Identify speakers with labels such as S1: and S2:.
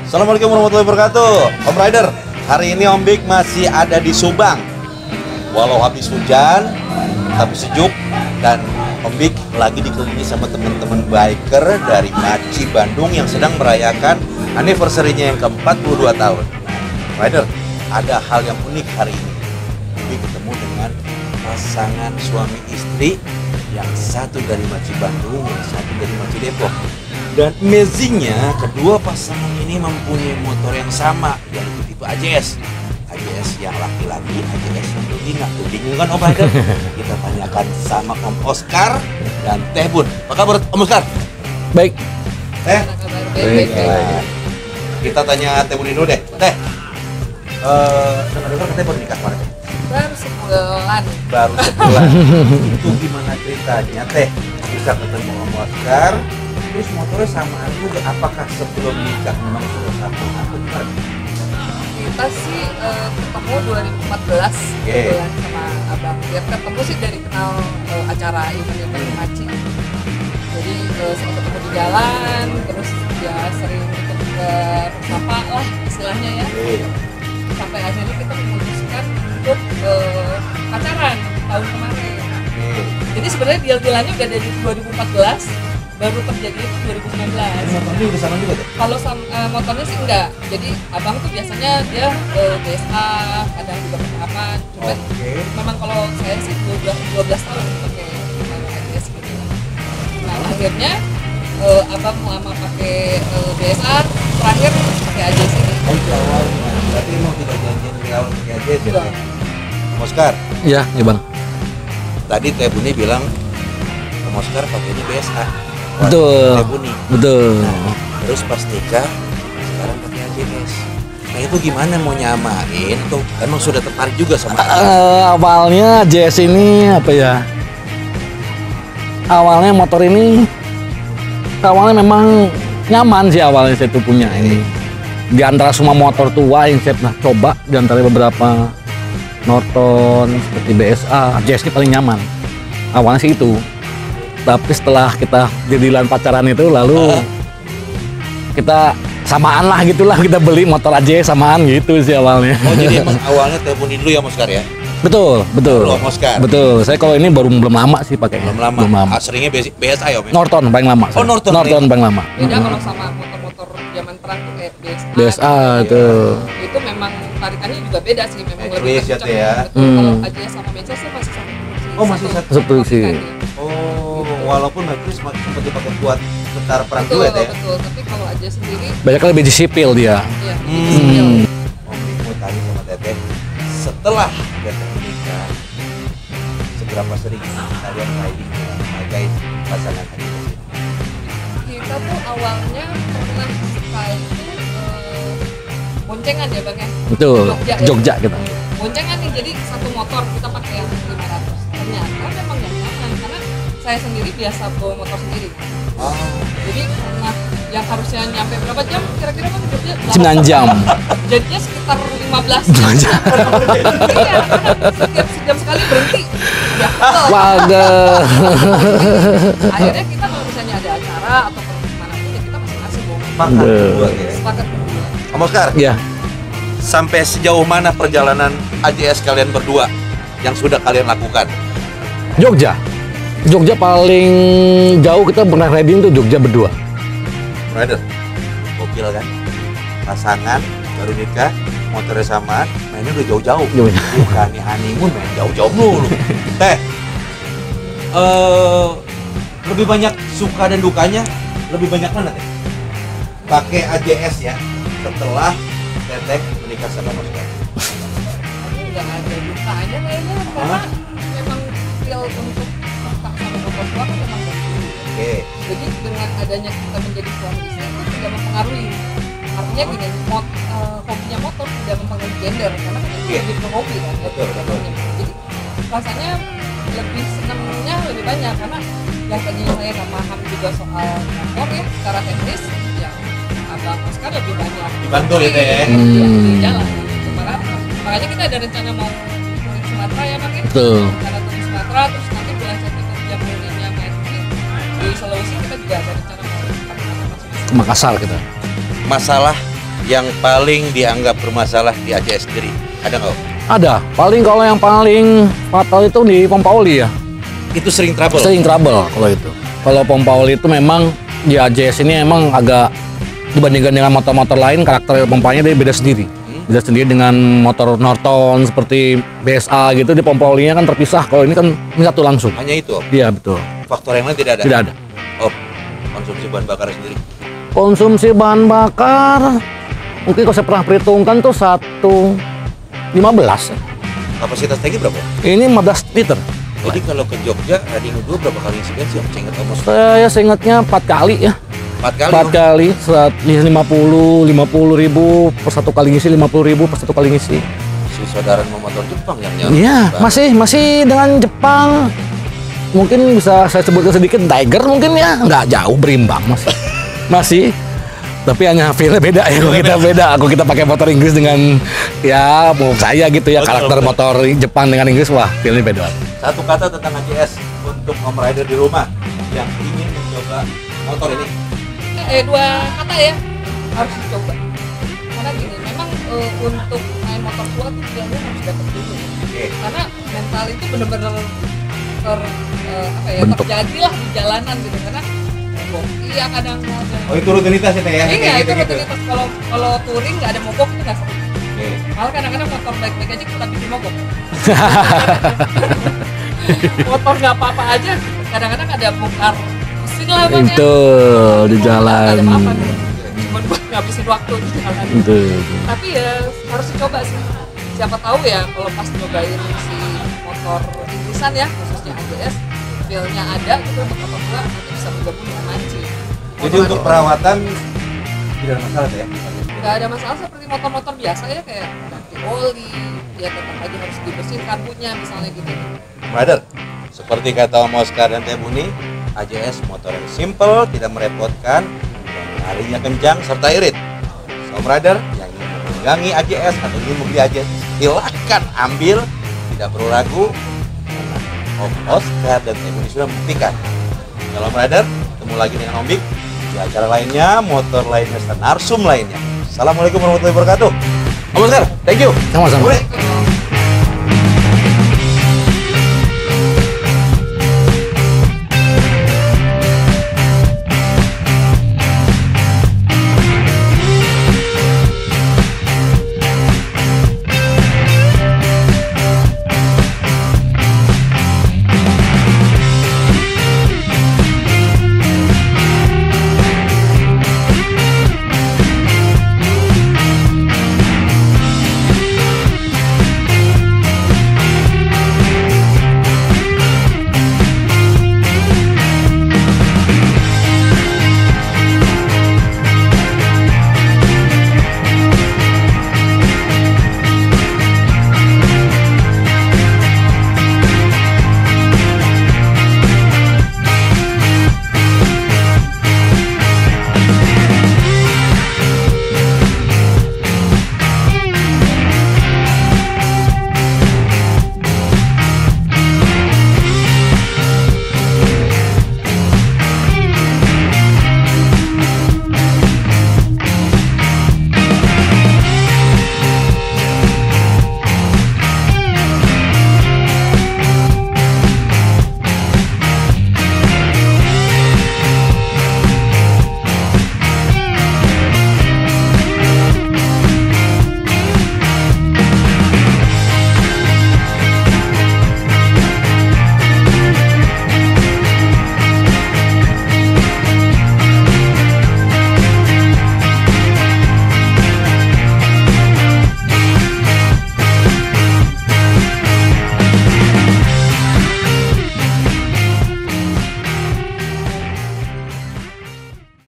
S1: Assalamualaikum warahmatullahi wabarakatuh. Om Rider, hari ini Om Big masih ada di Subang. Walau habis hujan, tapi sejuk. Dan Om Big lagi dikelilingi sama teman-teman biker dari Maci, Bandung yang sedang merayakan anniversary-nya yang ke-42 tahun. Rider, ada hal yang unik hari ini. Om Big ketemu dengan pasangan suami istri, yang satu dari Maci Bandung, yang satu dari Maci Depok. Dan amazingnya, kedua pasangan ini mempunyai motor yang sama, yaitu tipe AJS. AJS yang laki-laki, AJS yang betina. Bingung kan Om Rider? Kita tanyakan sama Om Oscar dan Teh Bun. Apa kabar Om Oscar?
S2: Baik.
S1: Teh?
S2: Baik.
S1: Kita tanya Teh Bun dulu deh. Teh, dengar-dengar katanya baru nikah kemarin.
S3: Baru sebulan.
S1: Baru sebulan. Itu gimana ceritanya Teh? Bisa ketemu Om Oscar, terus motornya samaan juga. Apakah sebelum nikah memang sudah sama atau gimana?
S3: Kita sih ketemu 2014 kebetulan sama abang. Dia ketemu sih dari kenal acara event-event Maci. Jadi sering ketemu di jalan, terus dia sering ikut ke sapa lah istilahnya ya. Sampai akhirnya kita memutuskan untuk pacaran tahun kemarin. Jadi sebenarnya deal-dealannya udah dari 2014. Baru terjadi itu 2019.
S1: Motornya udah sama juga tuh?
S3: Kalau motornya sih enggak. Jadi abang tuh biasanya dia BSA, kadang juga penerapan. Cuman memang kalau saya sih 12 tahun pakai AJS gitu. Nah akhirnya abang lama pakai BSA, terakhir pakai AJS ini.
S1: Oh awalnya, berarti mau tidak janjian dari awal pakai AJS ya? Om Oscar?
S2: Iya Bang.
S1: Tadi Teh Buni bilang Om Oscar pakainya BSA.
S2: Betul.
S1: Teh Buni.
S2: Betul.
S1: Nah, terus pas nikah sekarang pakai AJS. Nah itu gimana mau nyamain tuh? Emang sudah tertarik juga sama
S2: Awalnya JS ini apa ya? Awalnya motor ini awalnya memang nyaman sih awalnya saya tuh punya ini. Di antara semua motor tua yang saya pernah coba, di antara beberapa Norton seperti BSA, JS ini paling nyaman. Awalnya sih itu. Tapi setelah kita jadilan pacaran itu lalu kita samaan lah gitulah, kita beli motor aja samaan gitu sih awalnya.
S1: Oh jadi emang awalnya Teh Buni dulu ya Om Oscar ya?
S2: Betul.
S1: Om Oscar?
S2: Betul. Saya kalau ini belum lama sih pakai.
S1: Belum lama. Seringnya BSA ya Om?
S2: Norton paling lama.
S1: Oh Norton
S2: paling lama.
S3: Beda kalau sama motor-motor zaman perang tuh kayak
S2: BSA tuh.
S3: Itu memang tarikannya juga beda sih, memang lebih kencang
S1: ya.
S3: Kalau AJS sama Manchester masih satu produksi.
S1: Oh masih satu
S2: produksi.
S1: Oh walaupun Matrix sempat dipakai buat tentara perang juga ya?
S3: Betul, tapi kalau AJS sendiri
S2: banyak lebih di sipil dia.
S3: Iya, di sipil.
S1: Om Big mau tanya sama Teteh, setelah Teteh menikah, seberapa sering kalian riding memakai pasangan AJS ini?
S3: Kita tuh awalnya pernah sekali boncengan ya Bang ya?
S2: Betul. Jogja
S3: ya?
S2: kita.
S3: Boncengan nih, jadi satu motor kita pakai yang 500. Ternyata memang gak nyaman karena saya sendiri biasa bawa motor sendiri. Jadi pernah yang harusnya nyampe berapa jam kira-kira kan Jogja?
S2: 9 jam.
S3: Jadinya sekitar 15 jam. Iya, setiap sejam sekali berhenti. Ya,
S2: Waduh.
S3: akhirnya kita kalau misalnya ada acara atau kemana pun ya kita masing-masing bawa.
S1: Sepakat berdua ya?
S3: Sepakat berdua.
S1: Om Oscar?
S2: Iya.
S1: Sampai sejauh mana perjalanan AJS kalian berdua yang sudah kalian lakukan?
S2: Jogja paling jauh kita pernah riding tuh Jogja berdua.
S1: Rider, gokil kan? Pasangan baru nikah, motornya sama, mainnya udah jauh-jauh. Bukan nih honeymoon, main jauh-jauh dulu. Teh, lebih banyak suka dan dukanya, lebih banyak mana Teh? Pakai AJS ya, setelah Teteh menikah sama Mas Oscar.
S3: Nggak ada dukanya kayaknya karena memang feel untuk suka sama motor tua kan memang bagus. Jadi dengan adanya kita menjadi suami istri itu tidak mempengaruhi. Artinya gini, hobinya motor tidak mempengaruhi gender karena kan itu lebih ke hobi kan.
S1: Betul.
S3: Jadi rasanya lebih senangnya lebih banyak karena yang tadinya saya nggak paham juga soal motor ya secara teknis ya abang Oscar lebih banyak
S1: Dibantu ya Teh ya?
S3: di jalan gitu. Makanya kita ada rencana mau touring Sumatera ya Bang ya?
S2: Betul.
S3: Rencana touring Sumatera terus nanti bulan September Januarinya Maci di Sulawesi kita juga ada rencana mau masuk
S2: Ke Makassar kita.
S1: Masalah yang paling dianggap bermasalah di AJS sendiri? Ada nggak?
S2: Ada. Paling kalau yang paling fatal itu di pompa oli ya.
S1: Itu sering trouble?
S2: Sering trouble kalau itu. Kalau pompa oli itu memang di AJS ini emang agak dibandingkan dengan motor-motor lain, karakter pompanya dia beda sendiri. Beda sendiri dengan motor Norton seperti BSA gitu, di pompa olinya kan terpisah. Kalau ini kan satu langsung.
S1: Hanya itu?
S2: Iya betul.
S1: Faktor yang lain tidak ada?
S2: Tidak ada.
S1: Oh, konsumsi bahan bakar sendiri?
S2: Konsumsi bahan bakar mungkin kalau saya pernah perhitungkan tuh 1,15 ya.
S1: Kapasitas tanki berapa?
S2: Ini 15 liter.
S1: Jadi kalau ke Jogja, Rading 2 berapa kali isi bensin? Saya ingat almost
S2: Saya seingatnya 4 kali ya.
S1: 4 kali?
S2: 4 kali, 50 ribu per satu kali ngisi, 50 ribu per satu kali ngisi.
S1: Si saudara motor Jepang yang nyala?
S2: Iya, masih dengan Jepang. Mungkin bisa saya sebutkan sedikit, Tiger mungkin ya, nggak jauh berimbang masih. Tapi hanya feel-nya beda ya, kalau kita pakai motor Inggris dengan ya mau saya gitu ya, karakter motor Jepang dengan Inggris, wah feel-nya beda.
S1: Satu kata tentang AJS untuk Om Rider di rumah yang ingin mencoba motor ini.
S3: 2 kata ya, harus dicoba. Karena gini, memang untuk main motor tua tuh feelnya harus dapet dulu. Karena mental itu bener-bener terjadi lah di jalanan gitu, karena iya kadang ada.
S1: Oh itu rutinitas ya Teh ya?
S3: Iya itu rutinitas. Kalau touring nggak ada mogok itu nggak seru. Malah kadang-kadang motor baik-baik aja kita bikin mogok. Motor nggak apa-apa aja, kadang-kadang ada bongkar mesin lah bang.
S2: Itu di jalan.
S3: Nggak ada apa-apa gitu. Cuma buat ngabisin waktu di jalan.
S2: Itu.
S3: Tapi ya harus dicoba sih. Siapa tahu ya kalau pas nyobain si motor Inggrisan ya, khususnya AJS, feel-nya ada gitu untuk motor tua, nanti bisa bergabung dengan Manci.
S1: Jadi untuk perawatan tidak ada masalah ya?
S3: Nggak ada masalah seperti motor-motor biasa ya, kayak ganti oli, ya tetap aja harus dibersihin karbunya misalnya gitu.
S1: Brother, seperti kata Om Oscar dan Teh Buni, AJS motor yang simple, tidak merepotkan, yang larinya kencang serta irit. So, brother yang ingin menunggangi AJS atau ingin membeli AJS, silakan ambil, tidak perlu ragu. Om Oscar dan Teh Buni sudah membuktikan. Kalau brother, ketemu lagi dengan Om Big di acara lainnya, motor lainnya, dan narsum lainnya. Assalamualaikum warahmatullahi wabarakatuh. Om Oscar, thank you.
S2: Sama-sama.
S1: Boleh?